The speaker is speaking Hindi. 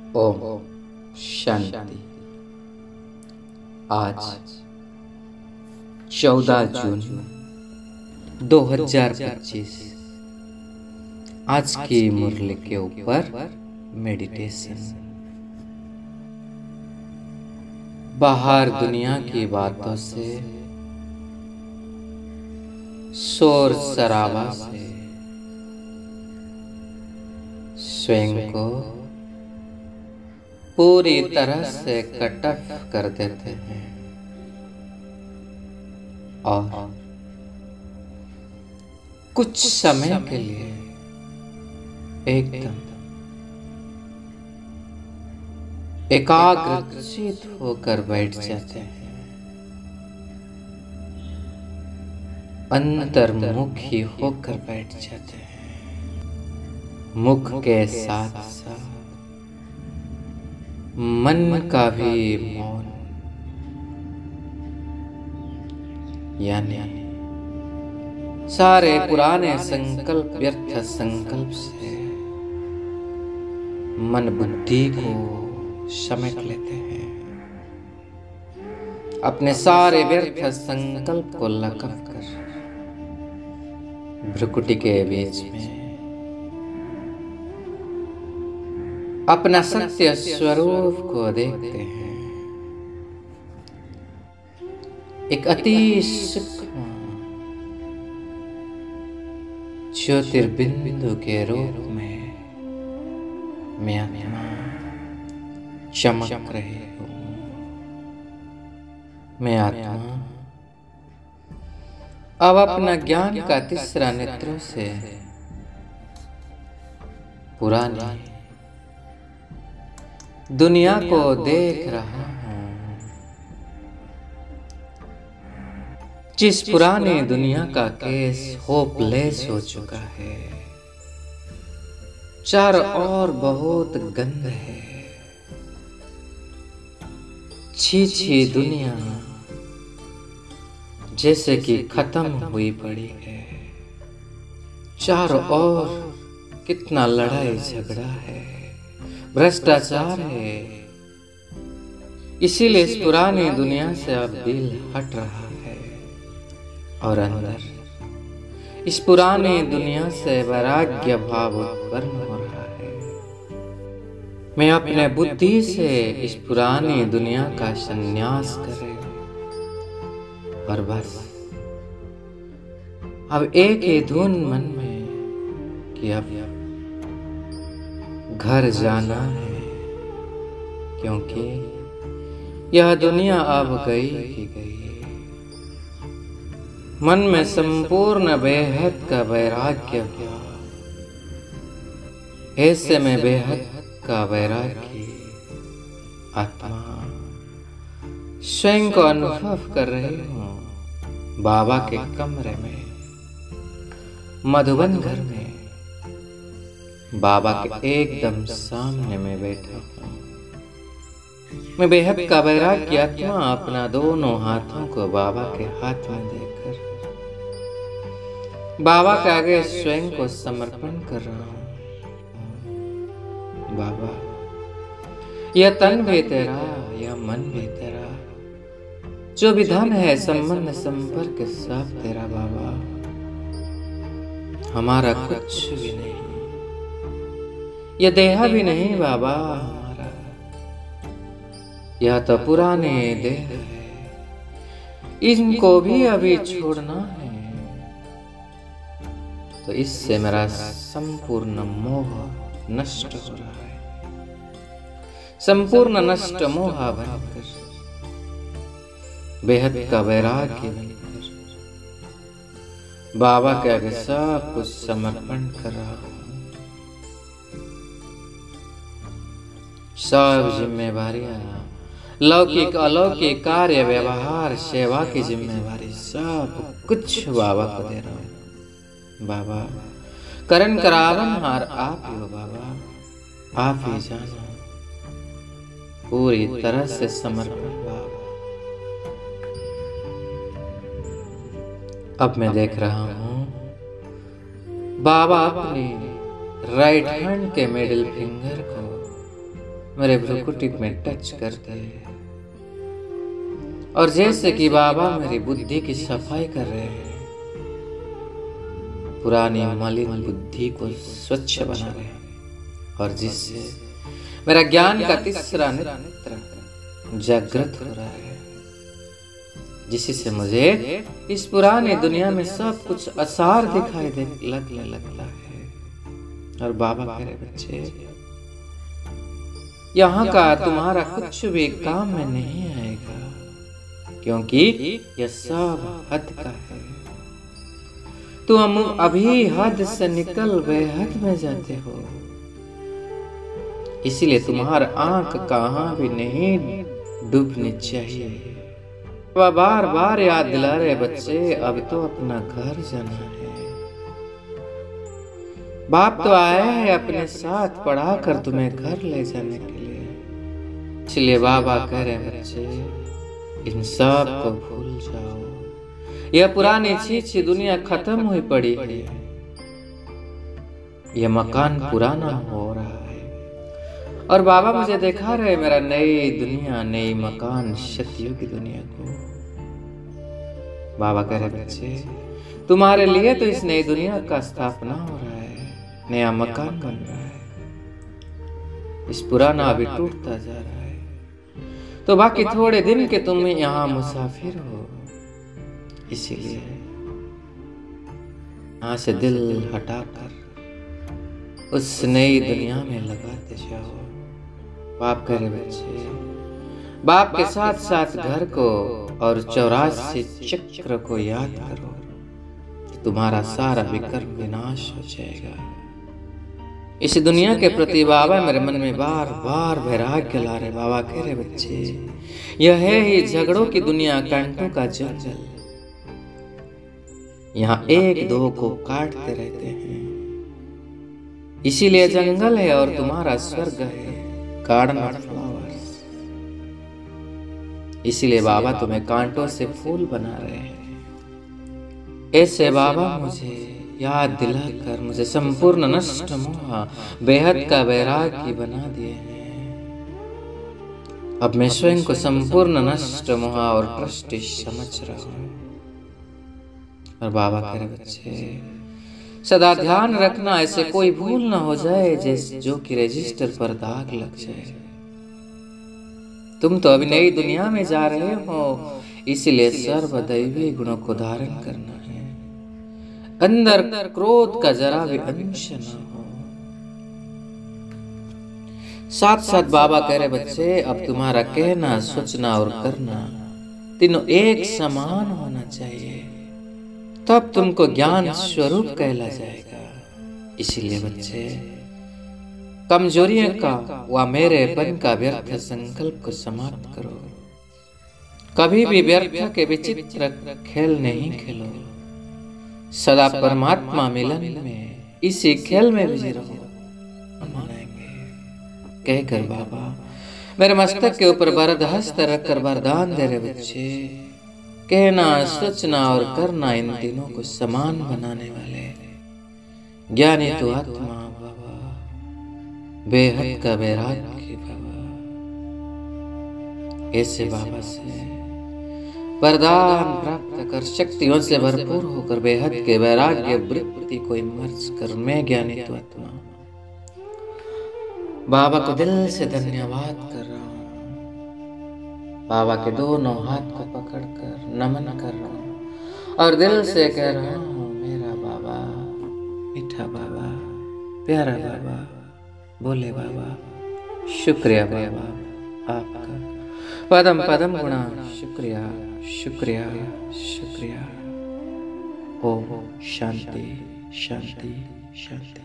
ओम शांति। आज 14 जून 2025। आज की मुरली के ऊपर मेडिटेशन। बाहर दुनिया की बातों से, शोर शराबा से स्वयं को पूरी तरह से कट ऑफ कर देते हैं और कुछ समय के लिए एकदम एकाग्रचित होकर बैठ जाते हैं। अंतर्मुखी होकर बैठ जाते हैं। मुख के साथ साथ मन का भी मौन, यानी सारे पुराने संकल्प, व्यर्थ संकल्प से मन बुद्धि को समेट लेते हैं। अपने सारे व्यर्थ संकल्प को लकव कर भ्रुकुटी के बीच में अपना सत्य स्वरूप को देखते हैं। एक अति सूक्ष्म ज्योतिर्बिंदु के रूप में मैं आत्मा चमक रही हूँ। मैं आत्मा अब अपना ज्ञान का तीसरा नेत्रों से पुरानी दुनिया को देख रहा हूं, जिस पुरानी दुनिया का केस होपलेस हो चुका है। चारों ओर बहुत गंद है। छी दुनिया जैसे कि खत्म हुई पड़ी है। चारों ओर कितना लड़ाई झगड़ा है, भ्रष्टाचार है। इसीलिए इस पुरानी दुनिया से अब दिल हट रहा है और अंदर इस पुरानी दुनिया से वैराग्य भाव उत्पन्न हो रहा है। मैं अपने बुद्धि से इस पुरानी दुनिया का संन्यास करे और बस अब एक ही धुन मन में कि अब घर जाना है, क्योंकि यह दुनिया अब गई की गई है। मन में संपूर्ण बेहद का वैराग्य हुआ। ऐसे में बेहद का वैराग्य आत्मा स्वयं को अनुभव कर रही हूँ। बाबा के कमरे में, मधुबन घर में, बाबा के एकदम सामने में बैठा हूँ। मैं बेहद का वैराग्य आत्मा अपना दोनों हाथों को बाबा के हाथ में देकर बाबा के आगे स्वयं को समर्पण कर रहा हूँ। बाबा, यह तन भी तेरा, यह मन भी तेरा, जो भी धन है, संबंध संपर्क सब तेरा बाबा। हमारा कुछ भी नहीं, यह देह भी नहीं बाबा हमारा, यह तो पुराने देह है। इनको भी अभी छोड़ना है। तो इससे मेरा संपूर्ण मोह नष्ट हो रहा है। संपूर्ण नष्ट मोह बनकर बेहद का वैराग्य बनकर बाबा के आगे सब कुछ समर्पण कर रहा हूं। सब जिम्मेवारियां, लौकिक अलौकिक कार्य व्यवहार सेवा की जिम्मेवारी सब कुछ बाबा को दे रहा हूँ। बाबा, करण करावनहार आप ही हो बाबा, आप ही जानो। पूरी तरह से समर्पण बाबा। अब मैं देख रहा हूँ बाबा अपनी राइट हैंड के मिडिल फिंगर को मेरे भ्रुकुटी में टच कर दे, और जैसे कि बाबा मेरी बुद्धि की सफाई कर रहे हैं, पुरानी मलिन बुद्धि को स्वच्छ बना रहे हैं, और जिससे मेरा ज्ञान का तीसरा नेत्र जागृत हो रहा है, जिससे मुझे इस पुरानी दुनिया में सब कुछ असार दिखाई लगने लगता है। और बाबा कह रहे बच्चे, यहाँ का तुम्हारा कुछ भी काम में नहीं आएगा, क्योंकि यह सब हद का है। तुम अभी हद से निकल बेहद में जाते हो, इसीलिए तुम्हारा आंख कहाँ भी नहीं डूबनी चाहिए। बार बार याद दिला रहे बच्चे, अब तो अपना घर जाना है। बाप तो आए हैं अपने साथ पढ़ाकर तुम्हें घर ले जाने के लिए। इसलिए बाबा कह रहे बच्चे, इन सब को भूल जाओ। यह पुरानी चीज दुनिया खत्म हुई पड़ी है। यह मकान पुराना हो रहा है, और बाबा मुझे दिखा रहे मेरा नई दुनिया, नई मकान, शक्तियों की दुनिया को। बाबा कह रहे बच्चे, तुम्हारे लिए तो इस नई दुनिया का स्थापना हो रहा है, नया मकान बन रहा है। इस पुराना अभी टूटता जा रहा है, तो बाकी थोड़े दिन के तुम यहाँ मुसाफिर हो। इसीलिए यहाँ से दिल हटाकर उस नई दुनिया में लगाते जाओ। बाप कह रहे बच्चे, बाप के साथ साथ घर को और 84 चक्र को याद करो, तो तुम्हारा सारा विकर्म विनाश हो जाएगा। इस दुनिया के प्रति बाबा मेरे मन में बार बार वैराग्य ला रहे। बाबा कह रहे बच्चे, यह है ही झगड़ों की दुनिया, कांटों का जंगल। यहाँ एक दो को काटते रहते हैं, इसीलिए जंगल है और तुम्हारा स्वर्ग है, गार्डन ऑफ फ्लावर्स। इसीलिए बाबा तुम्हें कांटों से फूल बना रहे हैं। ऐसे बाबा मुझे याद दिलाकर मुझे संपूर्ण नष्ट मोह बेहद का वैरागी बना दिए हैं। अब मैं स्वयं को संपूर्ण नष्ट मोह और ट्रस्टी समझ रहा हूँ। और बाबा कह रहे बच्चे, सदा ध्यान रखना, ऐसे कोई भूल ना हो जाए जो कि रजिस्टर पर दाग लग जाए। तुम तो अभी नई दुनिया में जा रहे हो, इसलिए सर्वदैवी गुणों को धारण करना है। अंदर क्रोध का जरा भी अंश न हो। साथ साथ बाबा कह रहे बच्चे, अब तुम्हारा कहना, सोचना और करना तीनों एक समान होना चाहिए, तब तुमको ज्ञान स्वरूप कहला जाएगा। इसीलिए बच्चे, कमजोरियों का व मेरेपन का व्यर्थ संकल्प को समाप्त करो। कभी भी व्यर्थ के विचित्र खेल नहीं खेलो, सदा परमात्मा मिलन में इसी खेल में बिजी रहो। कहकर बाबा मेरे मस्तक के ऊपर वरद हस्त रखकर वरदान दे रहे बच्चे, कहना, सोचना और करना इन तीनों को समान बनाने वाले ज्ञानी तो आत्मा बाबा, बेहद का वैराग्य बाबा। ऐसे बाबा से वरदान प्राप्त कर शक्तियों से भरपूर होकर बेहद के वैराग्य वृत्ति को इमर्ज कर मैं ज्ञानी तो आत्मा बाबा को दिल से धन्यवाद कर रहा हूँ। बाबा के दोनों हाथ को पकड़कर नमन कर रहा हूँ और दिल से कह रहा हूँ, मेरा बाबा, मीठा बाबा, प्यारा बाबा, बोले बाबा, शुक्रिया बाबा आपका, पदम पदम गुणा शुक्रिया शुक्रिया शुक्रिया। ओम शांति शांति शांति।